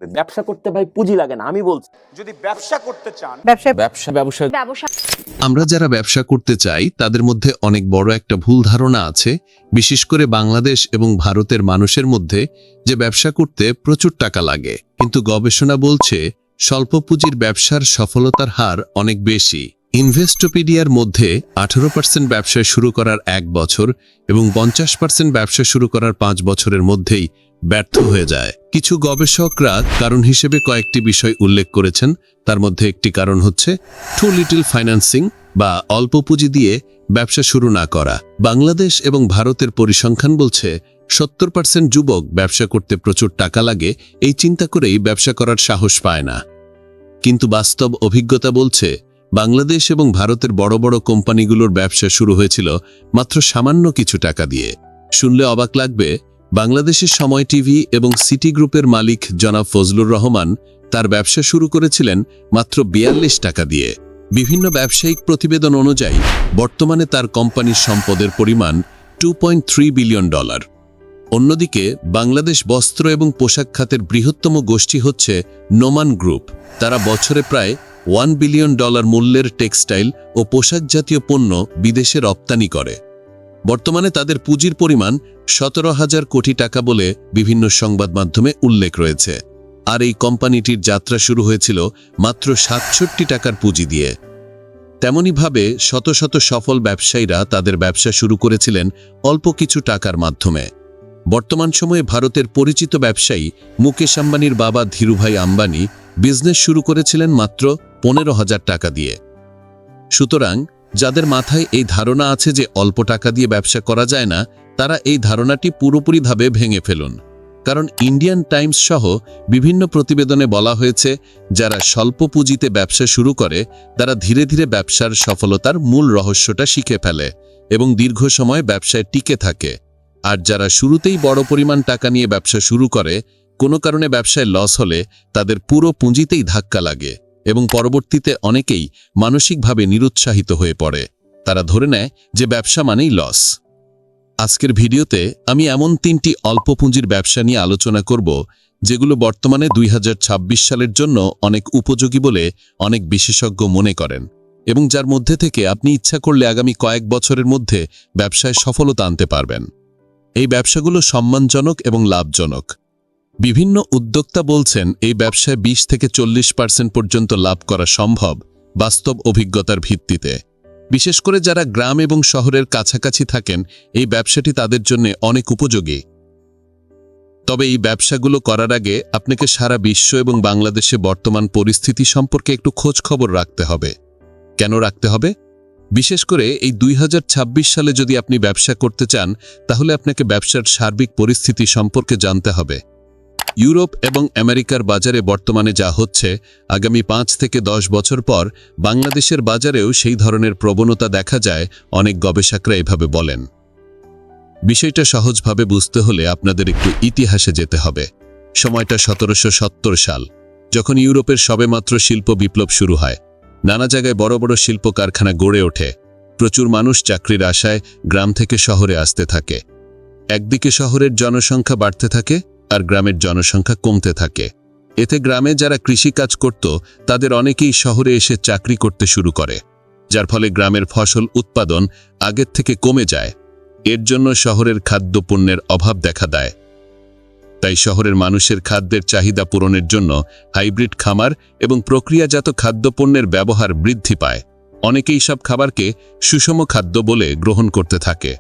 ব্যবসা করতে ভাই পুঁজি লাগে না, আমি বলছি। যদি ব্যবসা করতে চান, ব্যবসা আমরা যারা ব্যবসা করতে চাই তাদের মধ্যে অনেক বড় একটা ভুল ধারণা আছে, বিশেষ করে বাংলাদেশ এবং ভারতের মানুষের মধ্যে, যে ব্যবসা করতে প্রচুর টাকা লাগে। কিন্তু গবেষণা বলছে স্বল্প পুঁজির ব্যবসার সফলতার হার অনেক বেশি। ইনভেস্টোপিডিয়ার মধ্যে 18% ব্যবসা শুরু করার 1 বছর এবং 50% ব্যবসা শুরু করার 5 বছরের মধ্যেই ব্যর্থ হয়ে যায়। কিছু গবেষকরা কারণ হিসেবে কয়েকটি বিষয় উল্লেখ করেছেন। তার মধ্যে একটি কারণ হচ্ছে টু লিটল ফাইন্যান্সিং বা অল্প পুঁজি দিয়ে ব্যবসা শুরু না করা। বাংলাদেশ এবং ভারতের পরিসংখ্যান বলছে 70% যুবক ব্যবসা করতে প্রচুর টাকা লাগে এই চিন্তা করেই ব্যবসা করার সাহস পায় না। কিন্তু বাস্তব অভিজ্ঞতা বলছে বাংলাদেশ এবং ভারতের বড় বড় কোম্পানিগুলোর ব্যবসা শুরু হয়েছিল মাত্র সামান্য কিছু টাকা দিয়ে। শুনলে অবাক লাগবে, বাংলাদেশের সময় টিভি এবং সিটি গ্রুপের মালিক জনাব ফজলুর রহমান তার ব্যবসা শুরু করেছিলেন মাত্র 42 টাকা দিয়ে। বিভিন্ন ব্যবসায়িক প্রতিবেদন অনুযায়ী বর্তমানে তার কোম্পানির সম্পদের পরিমাণ $2.3 বিলিয়ন। অন্যদিকে বাংলাদেশ বস্ত্র এবং পোশাক খাতের বৃহত্তম গোষ্ঠী হচ্ছে নোমান গ্রুপ। তারা বছরে প্রায় $1 বিলিয়ন মূল্যের টেক্সটাইল ও পোশাক জাতীয় পণ্য বিদেশে রপ্তানি করে। বর্তমানে তাদের পুঁজির পরিমাণ 17,000 কোটি টাকা বলে বিভিন্ন সংবাদ মাধ্যমে উল্লেখ রয়েছে। আর এই কোম্পানিটির যাত্রা শুরু হয়েছিল মাত্র 67 টাকার পুঁজি দিয়ে। তেমনিভাবে শত শত সফল ব্যবসায়ীরা তাদের ব্যবসা শুরু করেছিলেন অল্প কিছু টাকার মাধ্যমে। বর্তমান সময়ে ভারতের পরিচিত ব্যবসায়ী মুকেশ আম্বানির বাবা ধীরুভাই আম্বানি বিজনেস শুরু করেছিলেন মাত্র 15,000 টাকা দিয়ে। সুতরাং যাদের মাথায় এই ধারণা আছে যে অল্প টাকা দিয়ে ব্যবসা করা যায় না, তারা এই ধারণাটি পুরোপুরিভাবে ভেঙে ফেলুন। কারণ ইন্ডিয়ান টাইমস সহ বিভিন্ন প্রতিবেদনে বলা হয়েছে যারা স্বল্প পুঁজিতে ব্যবসা শুরু করে তারা ধীরে ধীরে ব্যবসার সফলতার মূল রহস্যটা শিখে ফেলে এবং দীর্ঘ সময় ব্যবসায় টিকে থাকে। আর যারা শুরুতেই বড় পরিমাণ টাকা নিয়ে ব্যবসা শুরু করে, কোনো কারণে ব্যবসায় লস হলে তাদের পুরো পুঁজিতেই ধাক্কা লাগে এবং পরবর্তীতে অনেকেই মানসিকভাবে নিরুৎসাহিত হয়ে পড়ে। তারা ধরে নেয় যে ব্যবসা মানেই লস। আজকের ভিডিওতে আমি এমন 3টি অল্প পুঁজির ব্যবসা নিয়ে আলোচনা করব যেগুলো বর্তমানে 2026 সালের জন্য অনেক উপযোগী বলে অনেক বিশেষজ্ঞ মনে করেন এবং যার মধ্যে থেকে আপনি ইচ্ছা করলে আগামী কয়েক বছরের মধ্যে ব্যবসায় সফলতা আনতে পারবেন। এই ব্যবসাগুলো সম্মানজনক এবং লাভজনক। বিভিন্ন উদ্যোক্তা বলছেন এই ব্যবসায় 20 থেকে 40% পর্যন্ত লাভ করা সম্ভব বাস্তব অভিজ্ঞতার ভিত্তিতে। বিশেষ করে যারা গ্রাম এবং শহরের কাছাকাছি থাকেন, এই ব্যবসাটি তাদের জন্য অনেক উপযোগী। তবে এই ব্যবসাগুলো করার আগে আপনাকে সারা বিশ্ব এবং বাংলাদেশে বর্তমান পরিস্থিতি সম্পর্কে একটু খোঁজ খবর রাখতে হবে। কেন রাখতে হবে? বিশেষ করে এই 2026 সালে যদি আপনি ব্যবসা করতে চান, তাহলে আপনাকে ব্যবসার সার্বিক পরিস্থিতি সম্পর্কে জানতে হবে। ইউরোপ এবং আমেরিকার বাজারে বর্তমানে যা হচ্ছে, আগামী 5 থেকে 10 বছর পর বাংলাদেশের বাজারেও সেই ধরনের প্রবণতা দেখা যায়, অনেক গবেষকরা এভাবে বলেন। বিষয়টা সহজভাবে বুঝতে হলে আপনাদের একটু ইতিহাসে যেতে হবে। সময়টা 1770 সাল, যখন ইউরোপের সবেমাত্র শিল্প বিপ্লব শুরু হয়। নানা জায়গায় বড় বড় শিল্প কারখানা গড়ে ওঠে। প্রচুর মানুষ চাকরির আশায় গ্রাম থেকে শহরে আসতে থাকে। একদিকে শহরের জনসংখ্যা বাড়তে থাকে আর গ্রামের জনসংখ্যা কমতে থাকে। এতে গ্রামে যারা কৃষিকাজ করত তাদের অনেকেই শহরে এসে চাকরি করতে শুরু করে, যার ফলে গ্রামের ফসল উৎপাদন আগের থেকে কমে যায়। এর জন্য শহরের খাদ্যপণ্যের অভাব দেখা দেয়। তাই শহরের মানুষের খাদ্যের চাহিদা পূরণের জন্য হাইব্রিড খামার এবং প্রক্রিয়াজাত খাদ্যপণ্যের ব্যবহার বৃদ্ধি পায়। অনেকেই সব খাবারকে সুষম খাদ্য বলে গ্রহণ করতে থাকে।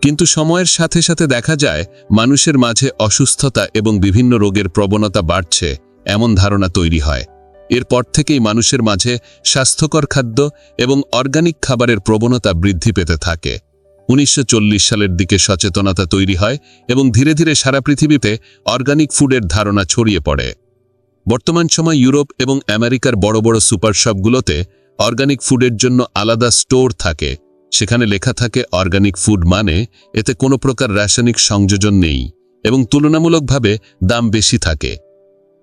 কিন্তু সময়ের সাথে সাথে দেখা যায় মানুষের মাঝে অসুস্থতা এবং বিভিন্ন রোগের প্রবণতা বাড়ছে, এমন ধারণা তৈরি হয়। এরপর থেকেই মানুষের মাঝে স্বাস্থ্যকর খাদ্য এবং অর্গানিক খাবারের প্রবণতা বৃদ্ধি পেতে থাকে। 1940 সালের দিকে সচেতনতা তৈরি হয় এবং ধীরে ধীরে সারা পৃথিবীতে অর্গানিক ফুডের ধারণা ছড়িয়ে পড়ে। বর্তমান সময় ইউরোপ এবং আমেরিকার বড় বড় সুপার শপগুলোতে অর্গানিক ফুডের জন্য আলাদা স্টোর থাকে। সেখানে লেখা থাকে অর্গানিক ফুড, মানে এতে কোনো প্রকার রাসায়নিক সংযোজন নেই এবং তুলনামূলকভাবে দাম বেশি থাকে।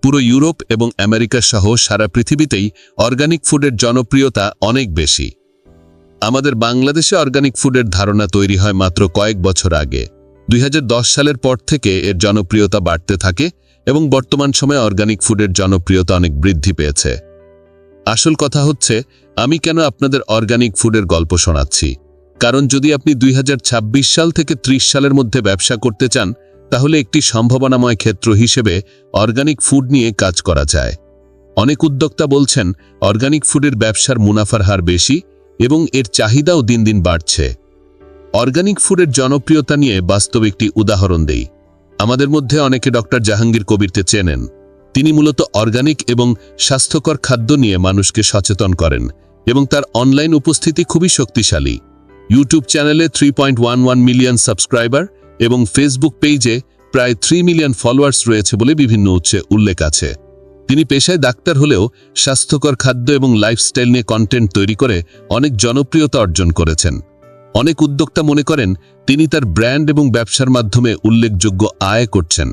পুরো ইউরোপ এবং আমেরিকা সহ সারা পৃথিবীতেই অর্গানিক ফুডের জনপ্রিয়তা অনেক বেশি। আমাদের বাংলাদেশে অর্গানিক ফুডের ধারণা তৈরি হয় মাত্র কয়েক বছর আগে। 2010 সালের পর থেকে এর জনপ্রিয়তা বাড়তে থাকে এবং বর্তমান সময়ে অর্গানিক ফুডের জনপ্রিয়তা অনেক বৃদ্ধি পেয়েছে। আসল কথা হচ্ছে, আমি কেন আপনাদের অর্গানিক ফুডের গল্প শোনাচ্ছি, কারণ যদি আপনি 2026 সাল থেকে 30 সালের মধ্যে ব্যবসা করতে চান, তাহলে একটি সম্ভাবনাময় ক্ষেত্র হিসেবে অর্গানিক ফুড নিয়ে কাজ করা যায়। অনেক উদ্যোক্তা বলছেন অর্গানিক ফুডের ব্যবসার মুনাফার হার বেশি এবং এর চাহিদাও দিন দিন বাড়ছে। অর্গানিক ফুডের জনপ্রিয়তা নিয়ে বাস্তব একটি উদাহরণ দেই। আমাদের মধ্যে অনেকে ডক্টর জাহাঙ্গীর কবিরকে চেনেন। তিনি মূলত অর্গানিক এবং স্বাস্থ্যকর খাদ্য নিয়ে মানুষকে সচেতন করেন এবং তার অনলাইন উপস্থিতি খুবই শক্তিশালী। ইউটিউব চ্যানেলে 3.11 মিলিয়ন সাবস্ক্রাইবার এবং ফেসবুক পেজে প্রায় 3 মিলিয়ন ফলোয়ার্স রয়েছে বলে বিভিন্ন উৎসে উল্লেখ আছে। তিনি পেশায় ডাক্তার হলেও স্বাস্থ্যকর খাদ্য এবং লাইফস্টাইল নিয়ে কন্টেন্ট তৈরি করে অনেক জনপ্রিয়তা অর্জন করেছেন। অনেক উদ্যোক্তা মনে করেন তিনি তার ব্র্যান্ড এবং ব্যবসার মাধ্যমে উল্লেখযোগ্য আয় করছেন।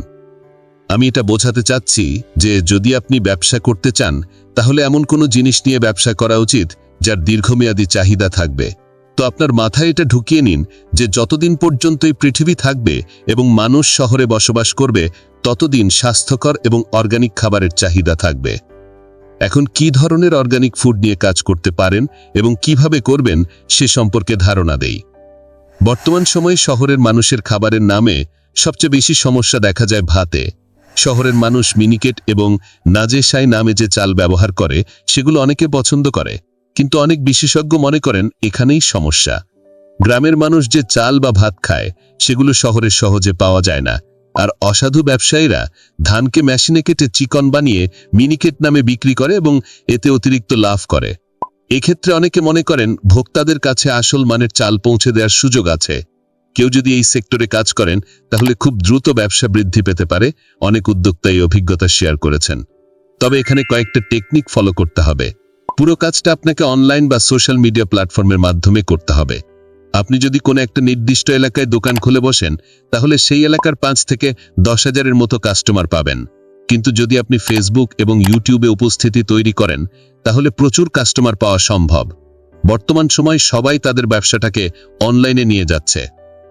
আমি এটা বোঝাতে চাচ্ছি যে যদি আপনি ব্যবসা করতে চান, তাহলে এমন কোনো জিনিস নিয়ে ব্যবসা করা উচিত যার দীর্ঘমেয়াদী চাহিদা থাকবে। তো আপনার মাথায় এটা ঢুকিয়ে নিন যে যতদিন পর্যন্ত এই পৃথিবী থাকবে এবং মানুষ শহরে বসবাস করবে, ততদিন স্বাস্থ্যকর এবং অর্গানিক খাবারের চাহিদা থাকবে। এখন কি ধরনের অর্গানিক ফুড নিয়ে কাজ করতে পারেন এবং কিভাবে করবেন সে সম্পর্কে ধারণা দেই। বর্তমান সময়ে শহরের মানুষের খাবারের নামে সবচেয়ে বেশি সমস্যা দেখা যায় ভাতে। শহরের মানুষ মিনিকেট এবং নাজেশাই নামে যে চাল ব্যবহার করে সেগুলো অনেকে পছন্দ করে, কিন্তু অনেক বিশেষজ্ঞ মনে করেন এখানেই সমস্যা। গ্রামের মানুষ যে চাল বা ভাত খায় সেগুলো শহরে সহজে পাওয়া যায় না, আর অসাধু ব্যবসায়ীরা ধানকে মেশিনে কেটে চিকন বানিয়ে মিনিকেট নামে বিক্রি করে এবং এতে অতিরিক্ত লাভ করে। এক্ষেত্রে অনেকে মনে করেন ভোক্তাদের কাছে আসল মানের চাল পৌঁছে দেওয়ার সুযোগ আছে। কেউ যদি এই সেক্টরে কাজ করেন তাহলে খুব দ্রুত ব্যবসা বৃদ্ধি পেতে পারে। অনেক উদ্যোক্তা এই অভিজ্ঞতা শেয়ার করেছেন। তবে এখানে কয়েকটা টেকনিক ফলো করতে হবে। পুরো কাজটা আপনাকে অনলাইন বা সোশ্যাল মিডিয়া প্ল্যাটফর্মের মাধ্যমে করতে হবে। আপনি যদি কোনো একটা নির্দিষ্ট এলাকায় দোকান খুলে বসেন, তাহলে সেই এলাকার 5 থেকে 10,000-এর মতো কাস্টমার পাবেন। কিন্তু যদি আপনি ফেসবুক এবং ইউটিউবে উপস্থিতি তৈরি করেন, তাহলে প্রচুর কাস্টমার পাওয়া সম্ভব। বর্তমান সময় সবাই তাদের ব্যবসাটাকে অনলাইনে নিয়ে যাচ্ছে।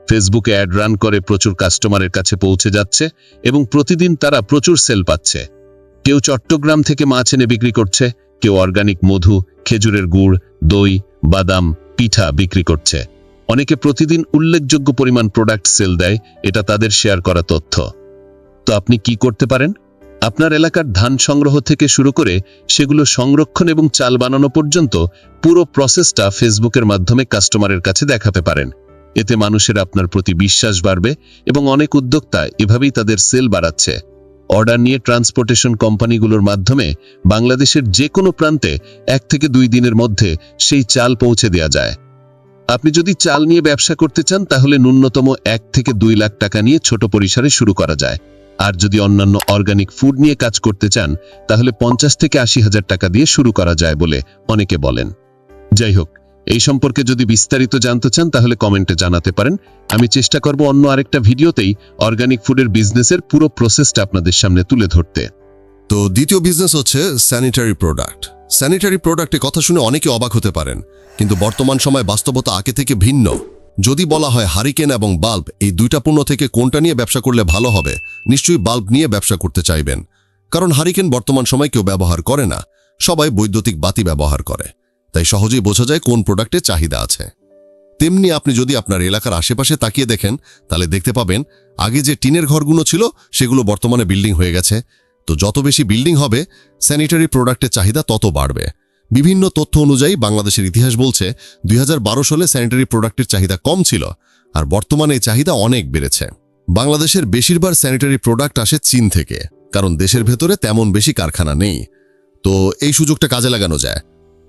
ফেসবুকে অ্যাড রান করে প্রচুর কাস্টমারের কাছে পৌঁছে যাচ্ছে এবং প্রতিদিন তারা প্রচুর সেল পাচ্ছে। কেউ চট্টগ্রাম থেকে মাছ এনে বিক্রি করছে, কেউ অর্গানিক মধু, খেজুরের গুড়, দই, বাদাম, পিঠা বিক্রি করছে। অনেকে প্রতিদিন উল্লেখযোগ্য পরিমাণ প্রোডাক্ট সেল দেয়, এটা তাদের শেয়ার করা তথ্য। তো আপনি কি করতে পারেন? আপনার এলাকার ধান সংগ্রহ থেকে শুরু করে সেগুলো সংরক্ষণ এবং চাল বানানো পর্যন্ত পুরো প্রসেসটা ফেসবুকের মাধ্যমে কাস্টমারের কাছে দেখাতে পারেন। এতে মানুষের আপনার প্রতি বিশ্বাস বাড়বে এবং অনেক উদ্যোক্তা এভাবেই তাদের সেল বাড়াচ্ছে। অর্ডার নিয়ে ট্রান্সপোর্টেশন কোম্পানিগুলোর মাধ্যমে বাংলাদেশের যে কোনো প্রান্তে 1 থেকে 2 দিনের মধ্যে সেই চাল পৌঁছে দেওয়া যায়। আপনি যদি চাল নিয়ে ব্যবসা করতে চান, তাহলে ন্যূনতম 1 থেকে 2 লাখ টাকা নিয়ে ছোট পরিসরে শুরু করা যায়। আর যদি অন্যান্য অর্গানিক ফুড নিয়ে কাজ করতে চান, তাহলে 50 থেকে 80,000 টাকা দিয়ে শুরু করা যায় বলে অনেকে বলেন। যাই হোক, এই সম্পর্কে যদি বিস্তারিত জানতে চান তাহলে কমেন্টে জানাতে পারেন। আমি চেষ্টা করব অন্য আরেকটা ভিডিওতেই অর্গানিক ফুডের বিজনেসের পুরো প্রসেসটা আপনাদের সামনে তুলে ধরতে। তো দ্বিতীয় বিজনেস হচ্ছে স্যানিটারি প্রোডাক্ট। স্যানিটারি প্রোডাক্টের কথা শুনে অনেকে অবাক হতে পারেন, কিন্তু বর্তমান সময় বাস্তবতা আগে থেকে ভিন্ন। যদি বলা হয় হারিকেন এবং বাল্ব, এই দুইটা পণ্য থেকে কোনটা নিয়ে ব্যবসা করলে ভালো হবে, নিশ্চয়ই বাল্ব নিয়ে ব্যবসা করতে চাইবেন। কারণ হারিকেন বর্তমান সময় কেউ ব্যবহার করে না, সবাই বৈদ্যুতিক বাতি ব্যবহার করে। তাই সহজেই বোঝা যায় কোন প্রোডাক্টের চাহিদা আছে। তেমনি আপনি যদি আপনার এলাকার আশেপাশে তাকিয়ে দেখেন, তাহলে দেখতে পাবেন আগে যে টিনের ঘরগুলো ছিল সেগুলো বর্তমানে বিল্ডিং হয়ে গেছে। তো যত বেশি বিল্ডিং হবে, স্যানিটারি প্রোডাক্টের চাহিদা তত বাড়বে। বিভিন্ন তথ্য অনুযায়ী বাংলাদেশের ইতিহাস বলছে 2012 সালে স্যানিটারি প্রোডাক্টের চাহিদা কম ছিল, আর বর্তমানে এই চাহিদা অনেক বেড়েছে। বাংলাদেশের বেশিরভাগ স্যানিটারি প্রোডাক্ট আসে চীন থেকে, কারণ দেশের ভেতরে তেমন বেশি কারখানা নেই। তো এই সুযোগটা কাজে লাগানো যায়।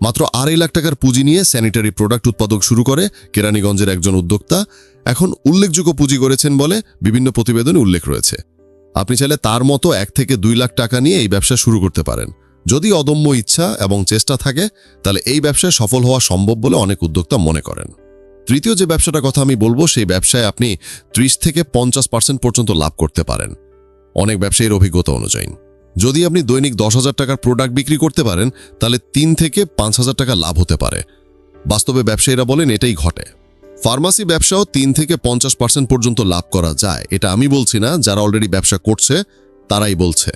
মাত্র 2.5 লাখ টাকার পুঁজি নিয়ে স্যানিটারি প্রোডাক্ট উৎপাদক শুরু করে কেরানীগঞ্জের একজন উদ্যোক্তা। এখন উল্লেখযোগ্য পুঁজি করেছেন বলে বিভিন্ন প্রতিবেদনে উল্লেখ রয়েছে। আপনি চাইলে তার মতো 1 থেকে 2 লাখ টাকা নিয়ে এই ব্যবসা শুরু করতে পারেন। যদি অদম্য ইচ্ছা এবং চেষ্টা থাকে, তাহলে এই ব্যবসায় সফল হওয়া সম্ভব বলে অনেক উদ্যোক্তা মনে করেন। তৃতীয় যে ব্যবসাটার কথা আমি বলবো, সেই ব্যবসায় আপনি 30 থেকে 50% পর্যন্ত লাভ করতে পারেন অনেক ব্যবসায়ীর অভিজ্ঞতা অনুযায়ী। যদি আপনি দৈনিক 10,000 টাকার প্রোডাক্ট বিক্রি করতে পারেন, তাহলে 3 থেকে 5,000 টাকা লাভ হতে পারে। বাস্তবে ব্যবসায়ীরা বলেন এটাই ঘটে। ফার্মাসি ব্যবসাও 3 থেকে 50% পর্যন্ত লাভ করা যায়। এটা আমি বলছি না, যারা অলরেডি ব্যবসা করছে তারাই বলছে।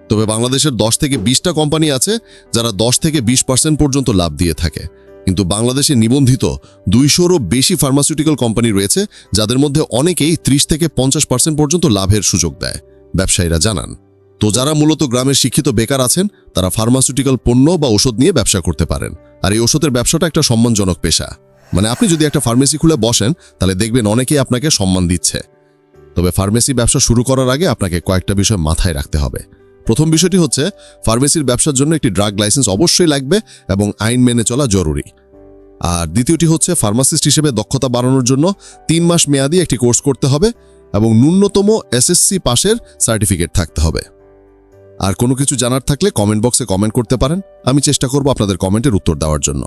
তবে বাংলাদেশের 10 থেকে 20টা কোম্পানি আছে যারা 10 থেকে 20% পর্যন্ত লাভ দিয়ে থাকে, কিন্তু বাংলাদেশে নিবন্ধিত 200-রও বেশি ফার্মাসিউটিক্যাল কোম্পানি রয়েছে যাদের মধ্যে অনেকেই 30 থেকে 50% পর্যন্ত লাভের সুযোগ দেয়, ব্যবসায়ীরা জানান। তো যারা মূলত গ্রামের শিক্ষিত বেকার আছেন তারা ফার্মাসিউটিক্যাল পণ্য বা ওষুধ নিয়ে ব্যবসা করতে পারেন। আর এই ওষুধের ব্যবসাটা একটা সম্মানজনক পেশা। মানে আপনি যদি একটা ফার্মেসি খুলে বসেন তাহলে দেখবেন অনেকেই আপনাকে সম্মান দিচ্ছে। তবে ফার্মেসি ব্যবসা শুরু করার আগে আপনাকে কয়েকটা বিষয় মাথায় রাখতে হবে। প্রথম বিষয়টি হচ্ছে ফার্মেসির ব্যবসার জন্য একটি ড্রাগ লাইসেন্স অবশ্যই লাগবে এবং আইন মেনে চলা জরুরি। আর দ্বিতীয়টি হচ্ছে ফার্মাসিস্ট হিসেবে দক্ষতা বাড়ানোর জন্য 3 মাস মেয়াদি একটি কোর্স করতে হবে এবং ন্যূনতম এসএসসি পাশের সার্টিফিকেট থাকতে হবে। আর কোনো কিছু জানার থাকলে কমেন্ট বক্সে কমেন্ট করতে পারেন, আমি চেষ্টা করব আপনাদের কমেন্টের উত্তর দেওয়ার জন্য।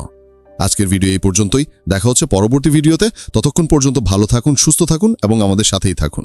আজকের ভিডিও এই পর্যন্তই, দেখা হচ্ছে পরবর্তী ভিডিওতে। ততক্ষণ পর্যন্ত ভালো থাকুন, সুস্থ থাকুন এবং আমাদের সাথেই থাকুন।